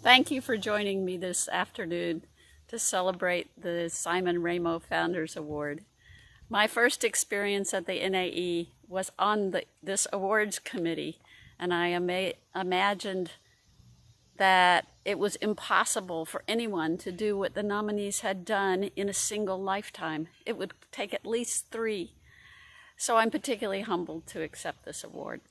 Thank you for joining me this afternoon to celebrate the Simon Ramo Founders Award. My first experience at the NAE was on this awards committee, and I imagined that it was impossible for anyone to do what the nominees had done in a single lifetime. It would take at least 3. So I'm particularly humbled to accept this award.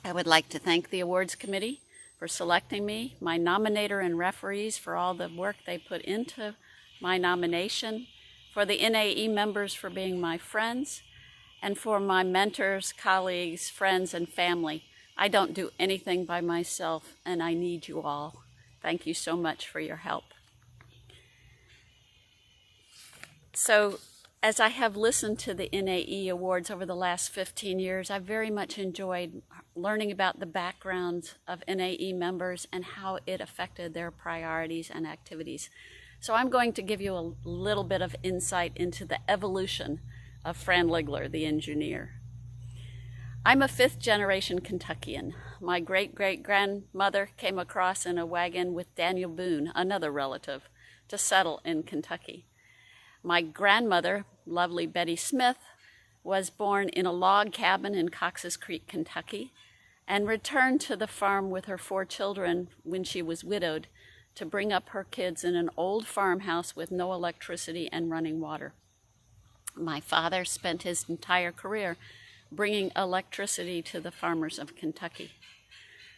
I would like to thank the awards committee for selecting me, my nominator and referees for all the work they put into my nomination, for the NAE members for being my friends, and for my mentors, colleagues, friends, and family. I don't do anything by myself, and I need you all. Thank you so much for your help. So, as I have listened to the NAE Awards over the last 15 years, I've very much enjoyed learning about the backgrounds of NAE members and how it affected their priorities and activities. So I'm going to give you a little bit of insight into the evolution of Fran Ligler, the engineer. I'm a 5th-generation Kentuckian. My great-great-grandmother came across in a wagon with Daniel Boone, another relative, to settle in Kentucky. My grandmother, lovely Betty Smith, was born in a log cabin in Cox's Creek, Kentucky, and returned to the farm with her 4 children when she was widowed to bring up her kids in an old farmhouse with no electricity and running water. My father spent his entire career bringing electricity to the farmers of Kentucky.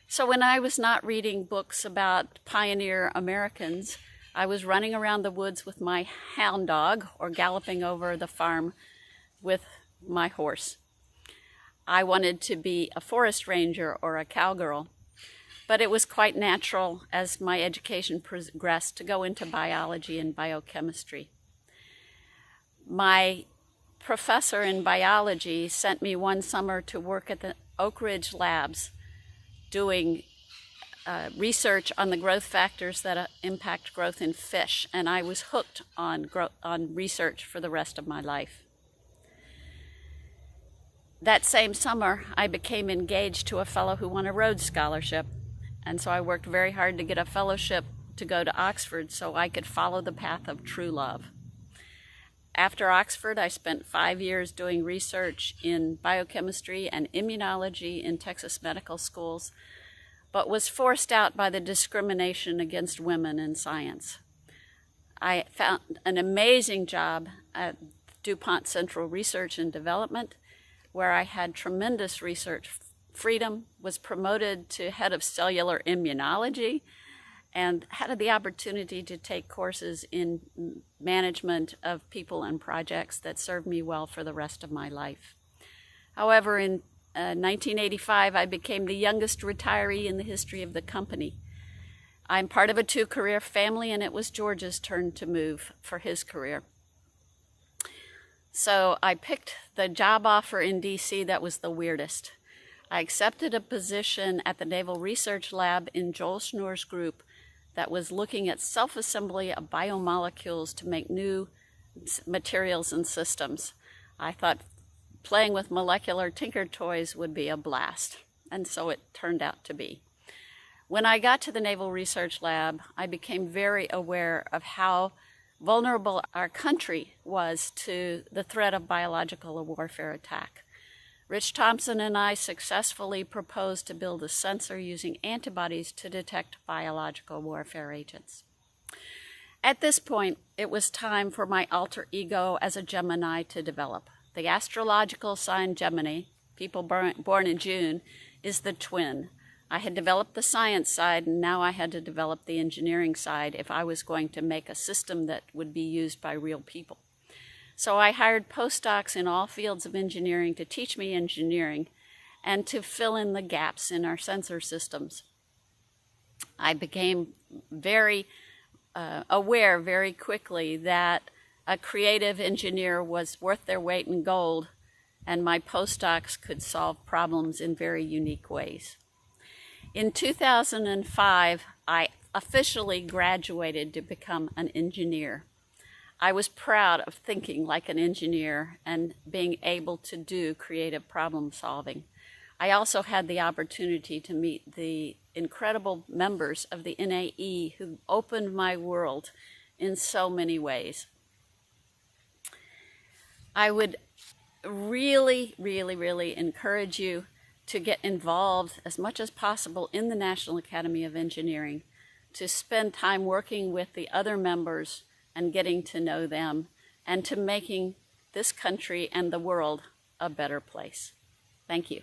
So when I was not reading books about pioneer Americans, I was running around the woods with my hound dog or galloping over the farm with my horse. I wanted to be a forest ranger or a cowgirl, but it was quite natural as my education progressed to go into biology and biochemistry. My professor in biology sent me one summer to work at the Oak Ridge Labs doing research on the growth factors that impact growth in fish, and I was hooked on research for the rest of my life. That same summer, I became engaged to a fellow who won a Rhodes Scholarship, and so I worked very hard to get a fellowship to go to Oxford so I could follow the path of true love. After Oxford, I spent 5 years doing research in biochemistry and immunology in Texas medical schools, but was forced out by the discrimination against women in science. I found an amazing job at DuPont Central Research and Development, where I had tremendous research freedom, was promoted to head of cellular immunology, and had the opportunity to take courses in management of people and projects that served me well for the rest of my life. However, in 1985, I became the youngest retiree in the history of the company. I'm part of a 2-career family, and it was George's turn to move for his career. So I picked the job offer in DC that was the weirdest. I accepted a position at the Naval Research Lab in Joel Schnoor's group that was looking at self-assembly of biomolecules to make new materials and systems. I thought playing with molecular tinker toys would be a blast, and so it turned out to be. When I got to the Naval Research Lab, I became very aware of how vulnerable our country was to the threat of biological warfare attack. Rich Thompson and I successfully proposed to build a sensor using antibodies to detect biological warfare agents. At this point, it was time for my alter ego as a Gemini to develop. The astrological sign Gemini, people born in June, is the twin. I had developed the science side, and now I had to develop the engineering side if I was going to make a system that would be used by real people. So I hired postdocs in all fields of engineering to teach me engineering and to fill in the gaps in our sensor systems. I became very aware very quickly that a creative engineer was worth their weight in gold, and my postdocs could solve problems in very unique ways. In 2005, I officially graduated to become an engineer. I was proud of thinking like an engineer and being able to do creative problem solving. I also had the opportunity to meet the incredible members of the NAE who opened my world in so many ways. I would really, really, really encourage you to get involved as much as possible in the National Academy of Engineering, to spend time working with the other members and getting to know them, and to making this country and the world a better place. Thank you.